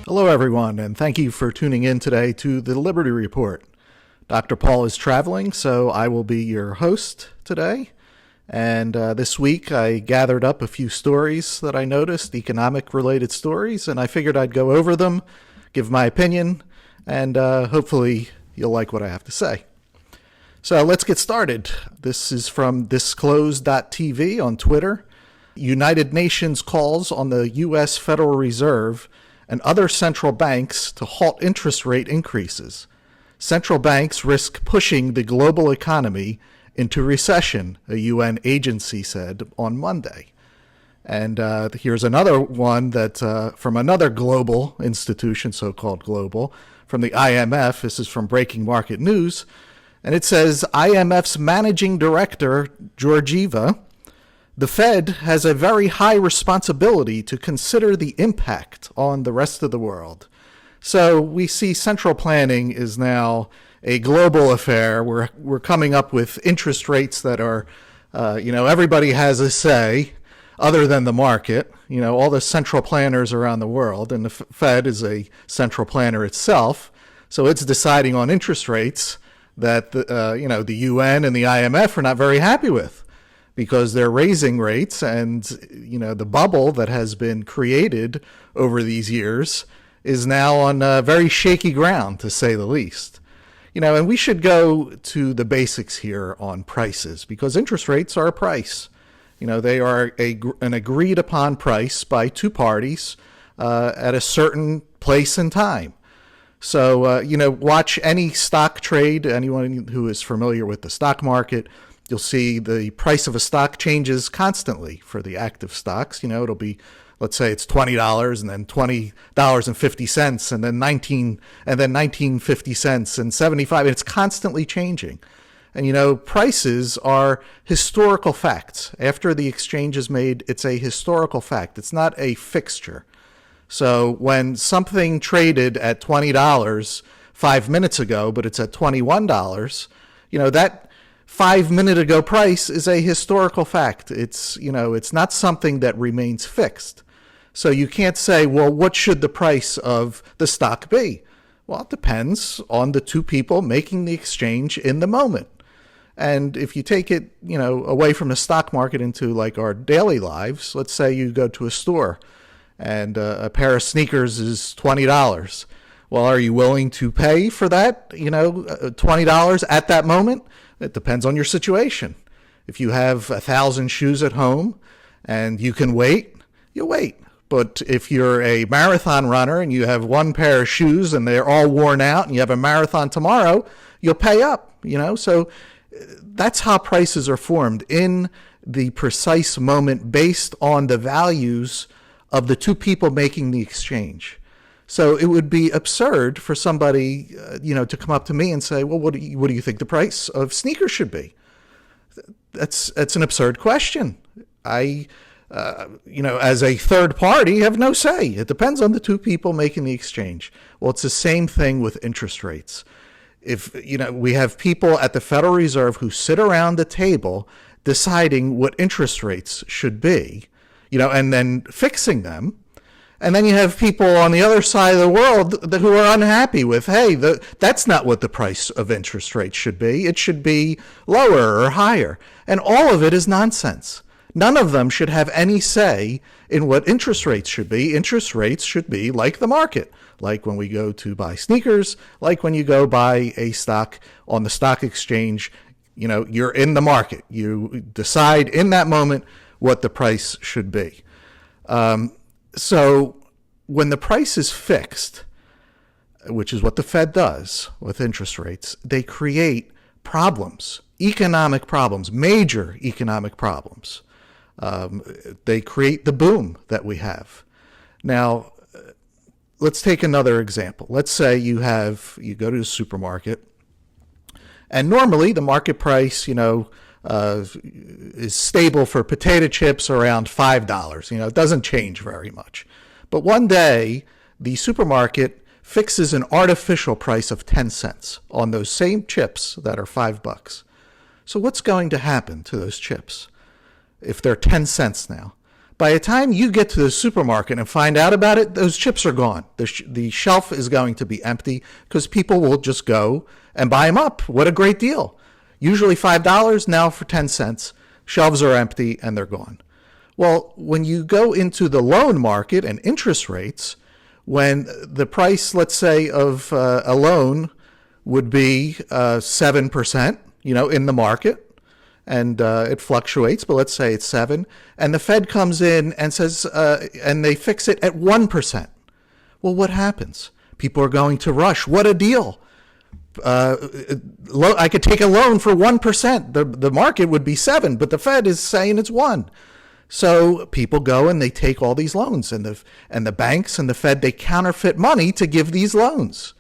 Hello, everyone, and thank you for tuning in today to the Liberty Report. Dr. Paul is traveling, so I will be your host today. And this week I gathered up a few stories that I noticed, economic-related stories, and I figured I'd go over them, give my opinion, and hopefully you'll like what I have to say. So let's get started. This is from disclose.tv on Twitter. United Nations calls on the U.S. Federal Reserve and other central banks to halt interest rate increases. Central banks risk pushing the global economy into recession, a UN agency said on Monday. And here's another one that from another global institution, so-called global, from the IMF. This is from Breaking Market News. And it says, IMF's managing director, Georgieva, the Fed has a very high responsibility to consider the impact on the rest of the world. So we see central planning is now a global affair. We're coming up with interest rates that are, everybody has a say other than the market. All the central planners around the world, and the Fed is a central planner itself. So it's deciding on interest rates that the UN and the IMF are not very happy with, because they're raising rates, and the bubble that has been created over these years is now on very shaky ground, to say the least. And we should go to the basics here on prices, because interest rates are a price. They are an agreed upon price by two parties at a certain place and time. So, watch any stock trade. Anyone who is familiar with the stock market, you'll see the price of a stock changes constantly for the active stocks. It'll be, let's say it's $20 and then $20.50 and then $19.50 and 75. And it's constantly changing. And prices are historical facts. After the exchange is made, it's a historical fact. It's not a fixture. So when something traded at $20 5 minutes ago, but it's at $21, that 5 minute ago price is a historical fact. It's not something that remains fixed. So you can't say, well, what should the price of the stock be? Well, it depends on the two people making the exchange in the moment. And if you take it, away from the stock market into like our daily lives, let's say you go to a store and a pair of sneakers is $20. Well, are you willing to pay for that, $20 at that moment? It depends on your situation. If you have 1,000 shoes at home and you can wait, you wait. But if you're a marathon runner and you have one pair of shoes and they're all worn out and you have a marathon tomorrow, you'll pay up, So that's how prices are formed in the precise moment based on the values of the two people making the exchange. So it would be absurd for somebody, to come up to me and say, well, what do you think the price of sneakers should be? That's an absurd question. I, as a third party, have no say. It depends on the two people making the exchange. Well, it's the same thing with interest rates. If, we have people at the Federal Reserve who sit around the table deciding what interest rates should be, and then fixing them. And then you have people on the other side of the world who are unhappy with, hey, that's not what the price of interest rates should be. It should be lower or higher. And all of it is nonsense. None of them should have any say in what interest rates should be. Interest rates should be like the market, like when we go to buy sneakers, like when you go buy a stock on the stock exchange. You're in the market. You decide in that moment what the price should be. So when the price is fixed, which is what the Fed does with interest rates, they create problems, economic problems, major economic problems. They create the boom that we have. Now, let's take another example. Let's say you go to the supermarket, and normally the market price, is stable for potato chips around $5. It doesn't change very much. But one day, the supermarket fixes an artificial price of 10 cents on those same chips that are $5. So what's going to happen to those chips if they're 10 cents now? By the time you get to the supermarket and find out about it, those chips are gone. The shelf is going to be empty because people will just go and buy them up. What a great deal. Usually $5, now for 10 cents. Shelves are empty and they're gone. Well, when you go into the loan market and interest rates, when the price, let's say, of a loan would be 7%, in the market, and it fluctuates, but let's say it's 7, and the Fed comes in and says, and they fix it at 1%. Well, what happens? People are going to rush. What a deal. I could take a loan for 1%. The market would be 7, but the Fed is saying it's 1. So people go and they take all these loans, and the banks and the Fed, they counterfeit money to give these loans.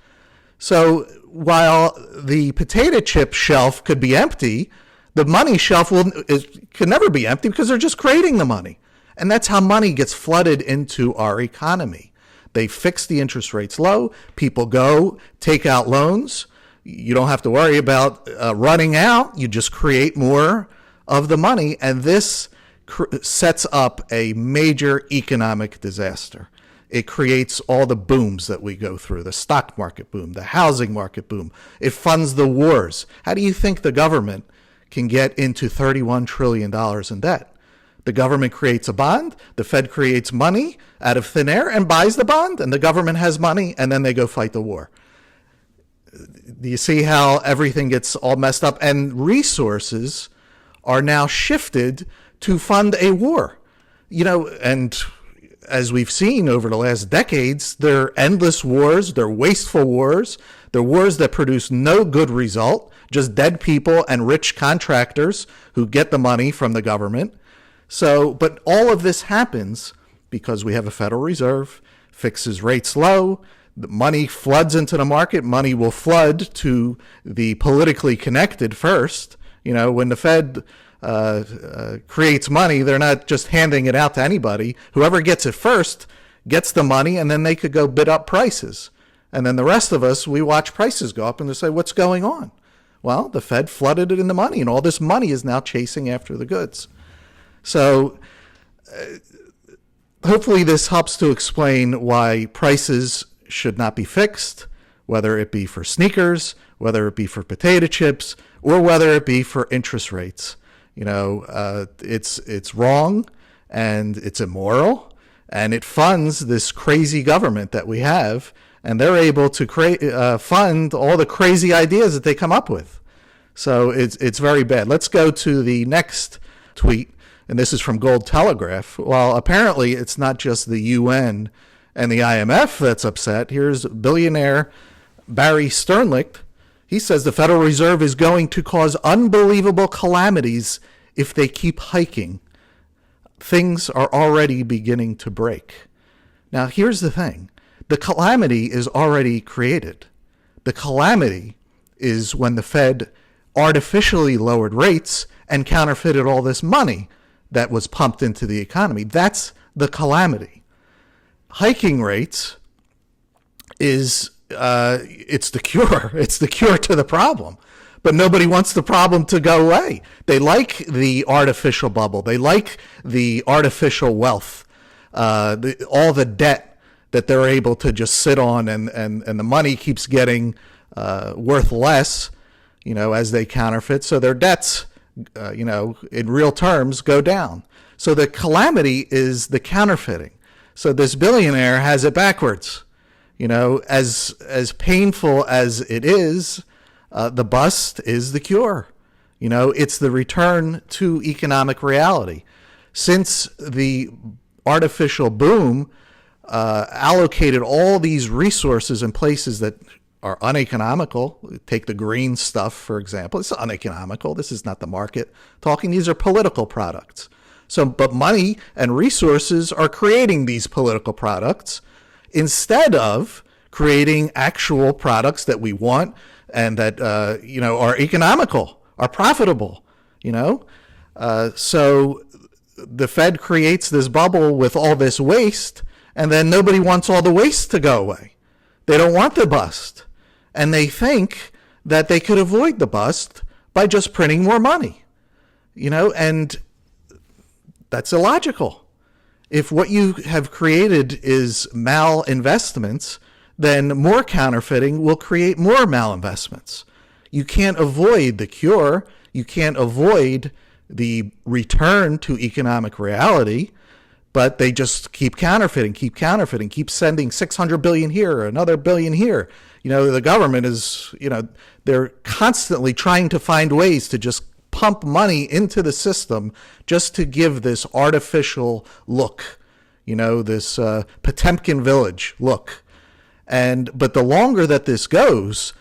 So while the potato chip shelf could be empty, the money shelf could never be empty because they're just creating the money. And that's how money gets flooded into our economy. They fix the interest rates low. People go take out loans. You don't have to worry about running out. You just create more of the money. And this sets up a major economic disaster. It creates all the booms that we go through, the stock market boom, the housing market boom. It funds the wars. How do you think the government can get into $31 trillion in debt? The government creates a bond, the Fed creates money out of thin air and buys the bond, and the government has money, and then they go fight the war. Do you see how everything gets all messed up? And resources are now shifted to fund a war. And as we've seen over the last decades, they're endless wars, they're wasteful wars, they're wars that produce no good result, just dead people and rich contractors who get the money from the government. So, but all of this happens because we have a Federal Reserve, fixes rates low, the money floods into the market, money will flood to the politically connected first. When the Fed creates money, they're not just handing it out to anybody. Whoever gets it first gets the money, and then they could go bid up prices. And then the rest of us, we watch prices go up and they say, what's going on? Well, the Fed flooded it in the money, and all this money is now chasing after the goods. So hopefully this helps to explain why prices should not be fixed, whether it be for sneakers, whether it be for potato chips, or whether it be for interest rates. It's wrong, and it's immoral, and it funds this crazy government that we have, and they're able to fund all the crazy ideas that they come up with. So it's very bad. Let's go to the next tweet, and this is from Gold Telegraph. Well, apparently it's not just the UN and the IMF that's upset. Here's billionaire Barry Sternlicht. He says the Federal Reserve is going to cause unbelievable calamities if they keep hiking. Things are already beginning to break. Now, here's the thing. The calamity is already created. The calamity is when the Fed artificially lowered rates and counterfeited all this money that was pumped into the economy. That's the calamity. Hiking rates is it's the cure. It's the cure to the problem. But nobody wants the problem to go away. They like the artificial bubble. They like the artificial wealth, all the debt that they're able to just sit on, and the money keeps getting worth less, as they counterfeit. So their debts, in real terms, go down. So the calamity is the counterfeiting. So this billionaire has it backwards. As painful as it is, the bust is the cure. It's the return to economic reality. Since the artificial boom allocated all these resources in places that are uneconomical, take the green stuff, for example. It's uneconomical. This is not the market talking. These are political products. But money and resources are creating these political products instead of creating actual products that we want and that are economical, are profitable. So the Fed creates this bubble with all this waste, and then nobody wants all the waste to go away. They don't want the bust, and they think that they could avoid the bust by just printing more money. And that's illogical. If what you have created is malinvestments, then more counterfeiting will create more malinvestments. You can't avoid the cure. You can't avoid the return to economic reality, but they just keep counterfeiting, keep sending 600 billion here, another billion here. The government is, they're constantly trying to find ways to just pump money into the system just to give this artificial look, this Potemkin village look. But the longer that this goes,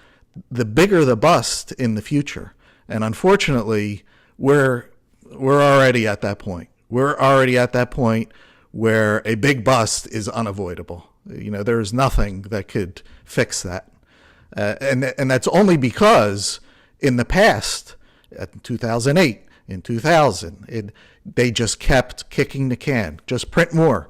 the bigger the bust in the future. And unfortunately, we're already at that point. We're already at that point where a big bust is unavoidable. There's nothing that could fix that. And that's only because in the past, in 2008, in 2000, they just kept kicking the can. Just print more,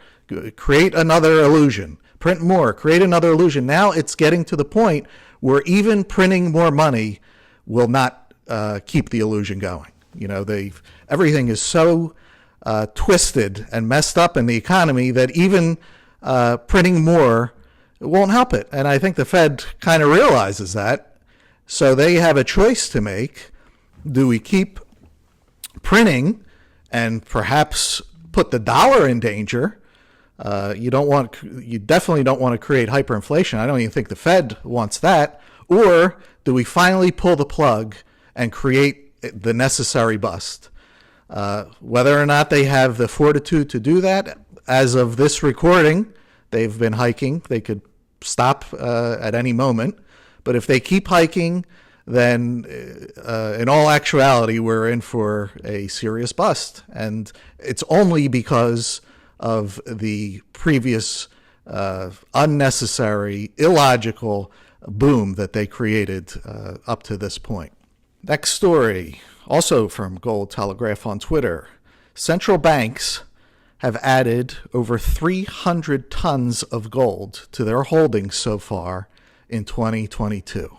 create another illusion, print more, create another illusion. Now it's getting to the point where even printing more money will not keep the illusion going. Everything is so twisted and messed up in the economy that even printing more won't help it. And I think the Fed kind of realizes that. So they have a choice to make. Do we keep printing and perhaps put the dollar in danger? You definitely don't want to create hyperinflation. I don't even think the Fed wants that. Or do we finally pull the plug and create the necessary bust? Whether or not they have the fortitude to do that, as of this recording, they've been hiking. They could stop at any moment. But if they keep hiking, then in all actuality, we're in for a serious bust. And it's only because of the previous unnecessary, illogical boom that they created up to this point. Next story, also from Gold Telegraph on Twitter. Central banks have added over 300 tons of gold to their holdings so far in 2022.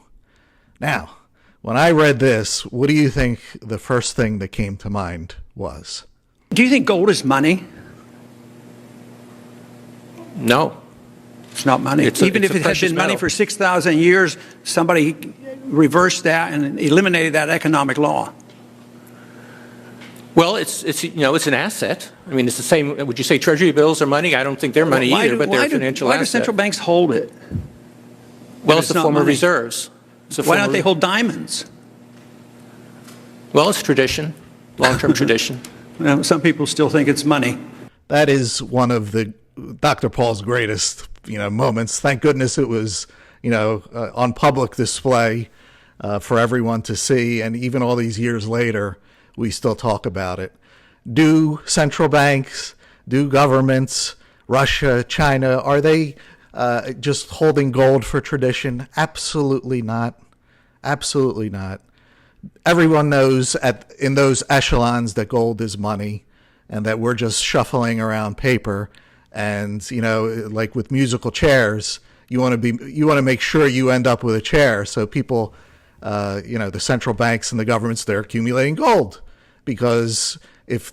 Now, when I read this, what do you think the first thing that came to mind was? Do you think gold is money? No. It's not money. Even if it had been money for 6,000 years, somebody reversed that and eliminated that economic law. Well, it's an asset. I mean, it's the same. Would you say Treasury bills are money? I don't think they're money either, but they're a financial asset. Why do central banks hold it? Well, it's a form of reserves. Why don't they hold diamonds? Well, it's tradition, long-term tradition. Well, some people still think it's money. That is one of the Dr. Paul's greatest, moments. Thank goodness it was, on public display for everyone to see. And even all these years later, we still talk about it. Do central banks, do governments, Russia, China, are they just holding gold for tradition? Absolutely not. Absolutely not. Everyone knows in those echelons that gold is money and that we're just shuffling around paper. And, like with musical chairs, you want to make sure you end up with a chair. So people, the central banks and the governments, they're accumulating gold. Because if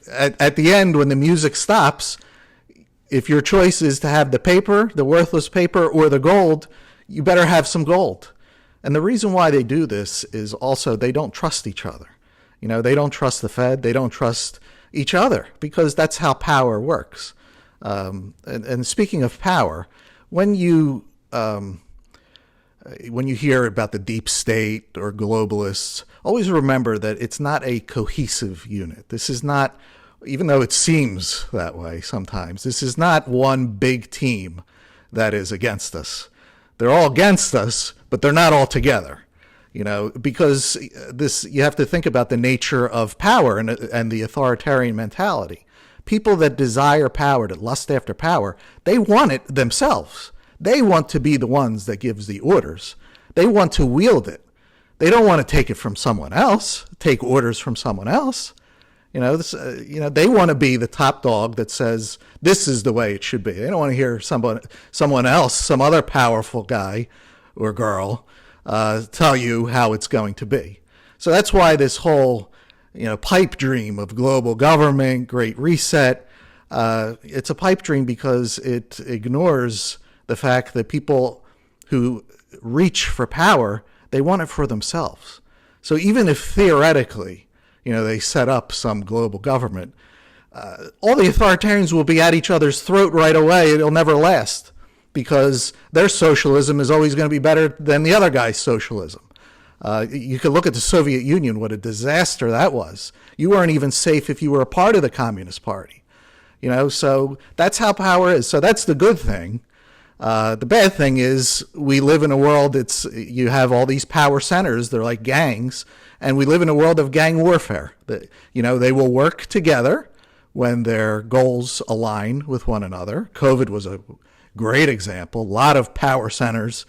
at the end, when the music stops, if your choice is to have the paper, the worthless paper, or the gold, you better have some gold. And the reason why they do this is also they don't trust each other. They don't trust the Fed. They don't trust each other because that's how power works. And speaking of power, when you hear about the deep state or globalists, always remember that it's not a cohesive unit. This is not, even though it seems that way sometimes, this is not one big team that is against us. They're all against us, but they're not all together. Because you have to think about the nature of power and the authoritarian mentality. People that desire power, that lust after power, they want it themselves. They want to be the ones that gives the orders. They want to wield it. They don't want to take it from someone else, take orders from someone else. They want to be the top dog that says, this is the way it should be. They don't want to hear someone else, some other powerful guy or girl, tell you how it's going to be. So that's why this whole, pipe dream of global government, great reset, It's a pipe dream because it ignores the fact that people who reach for power, they want it for themselves. So even if theoretically, they set up some global government, all the authoritarians will be at each other's throat right away. It'll never last because their socialism is always going to be better than the other guy's socialism. You could look at the Soviet Union, what a disaster that was. You weren't even safe if you were a part of the Communist Party. So that's how power is. So that's the good thing. The bad thing is we live in a world, you have all these power centers, they're like gangs, and we live in a world of gang warfare. They will work together when their goals align with one another. COVID was a great example. A lot of power centers,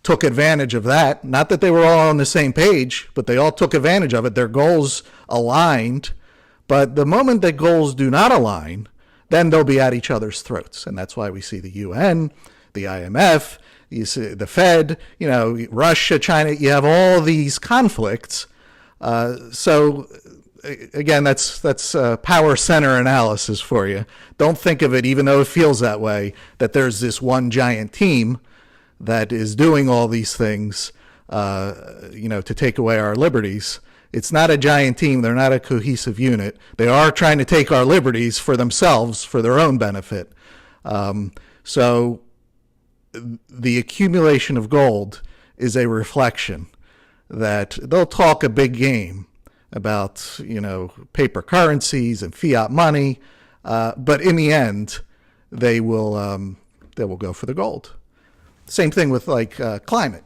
took advantage of that. Not that they were all on the same page, but they all took advantage of it. Their goals aligned. But the moment that goals do not align, then they'll be at each other's throats. And that's why we see the UN, the IMF, you see the Fed, Russia, China. You have all these conflicts. So again, that's power center analysis for you. Don't think of it, even though it feels that way, that there's this one giant team that is doing all these things, to take away our liberties. It's not a giant team. They're not a cohesive unit. They are trying to take our liberties for themselves, for their own benefit. So the accumulation of gold is a reflection that they'll talk a big game about, paper currencies and fiat money, but in the end, they will go for the gold. Same thing with climate.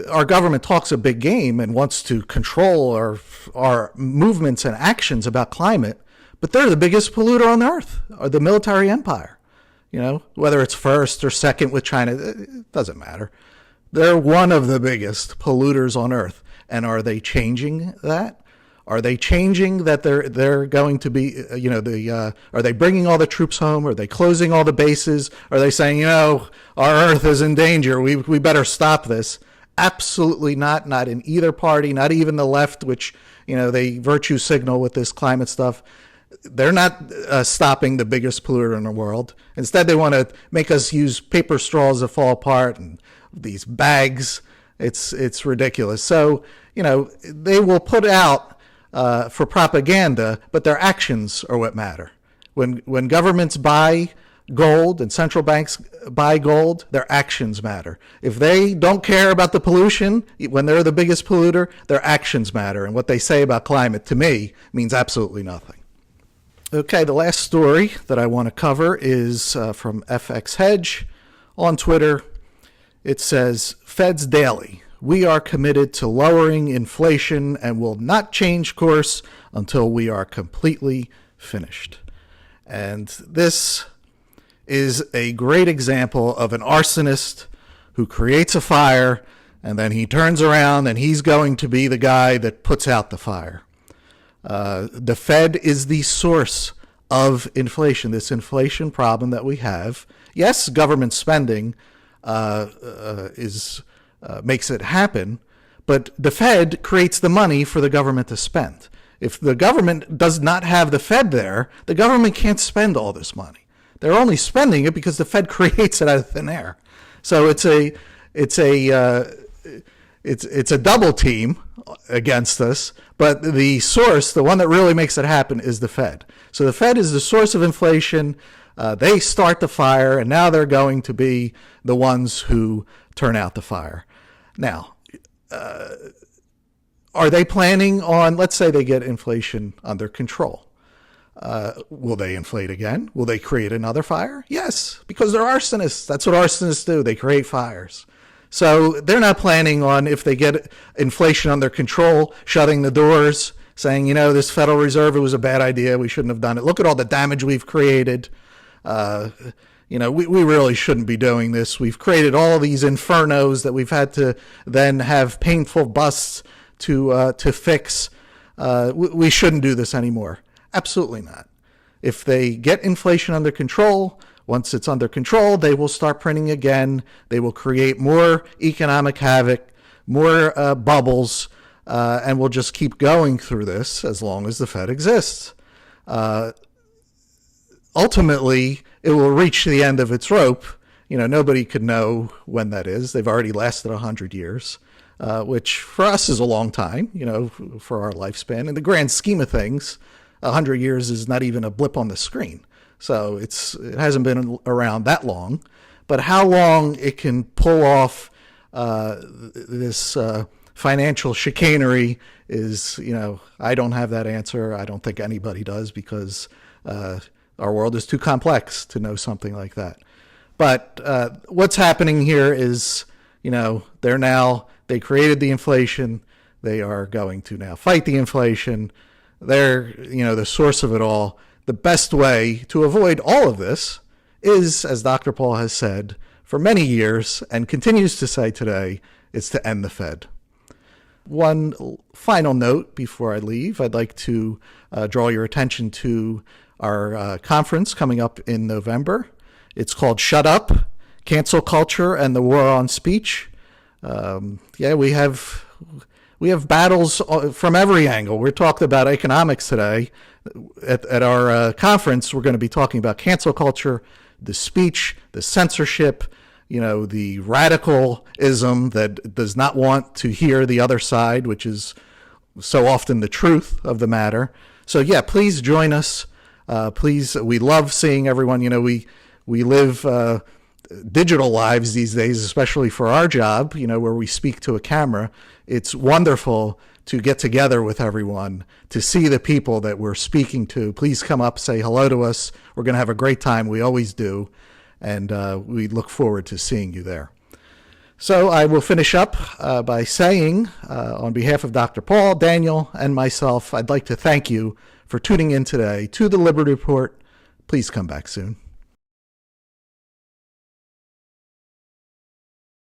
Our government talks a big game and wants to control our movements and actions about climate, but they're the biggest polluter on earth, or the military empire. Whether it's first or second with China, it doesn't matter. They're one of the biggest polluters on earth. And are they changing that? Are they changing that they're going to be, are they bringing all the troops home? Are they closing all the bases? Are they saying, our earth is in danger, we better stop this? Absolutely not. Not in either party, not even the left, which, they virtue signal with this climate stuff. They're not stopping the biggest polluter in the world. Instead, they want to make us use paper straws that fall apart and these bags. It's ridiculous. So, they will put out for propaganda, but their actions are what matter. When governments buy gold and central banks buy gold, their actions matter. If they don't care about the pollution, when they're the biggest polluter, their actions matter. And what they say about climate, to me, means absolutely nothing. Okay, the last story that I want to cover is from FX Hedge on Twitter. It says, Feds Daily. We are committed to lowering inflation and will not change course until we are completely finished. And this is a great example of an arsonist who creates a fire and then he turns around and he's going to be the guy that puts out the fire. The Fed is the source of inflation, this inflation problem that we have. Yes, government spending makes it happen, but the Fed creates the money for the government to spend. If the government does not have the Fed there, the government can't spend all this money. They're only spending it because the Fed creates it out of thin air. So it's a double team against us, but the source, the one that really makes it happen, is the Fed. So the Fed is the source of inflation. They start the fire, and now they're going to be the ones who turn out the fire. Now, are they planning on, let's say they get inflation under control. Will they inflate again? Will they create another fire? Yes, because they're arsonists. That's what arsonists do. They create fires. So they're not planning on, if they get inflation under control, shutting the doors, saying, this Federal Reserve, it was a bad idea. We shouldn't have done it. Look at all the damage we've created. We really shouldn't be doing this. We've created all these infernos that we've had to then have painful busts to fix. We shouldn't do this anymore. Absolutely not. If they get inflation under control, once it's under control, they will start printing again. They will create more economic havoc, more bubbles. and we'll just keep going through this as long as the Fed exists. Ultimately, it will reach the end of its rope. Nobody could know when that is. They've already lasted 100 years, which for us is a long time, for our lifespan. In the grand scheme of things, 100 years is not even a blip on the screen. So it hasn't been around that long. But how long it can pull off this financial chicanery is, I don't have that answer. I don't think anybody does, because our world is too complex to know something like that. But what's happening here is, they created the inflation. They are going to now fight the inflation. They're, the source of it all. The best way to avoid all of this is, as Dr. Paul has said for many years and continues to say today, is to end the Fed. One final note before I leave, I'd like to draw your attention to our conference coming up in November. It's called Shut Up, Cancel Culture and the War on Speech. We have battles from every angle. We're talking about economics today. At our conference, we're going to be talking about cancel culture, the speech, the censorship, the radicalism that does not want to hear the other side, which is so often the truth of the matter. So please join us. Please, we love seeing everyone. We live digital lives these days, especially for our job, where we speak to a camera. It's wonderful to get together with everyone, to see the people that we're speaking to. Please come up, say hello to us. We're going to have a great time. We always do. And we look forward to seeing you there. So I will finish up by saying, on behalf of Dr. Paul, Daniel, and myself, I'd like to thank you for tuning in today to the Liberty Report. Please come back soon.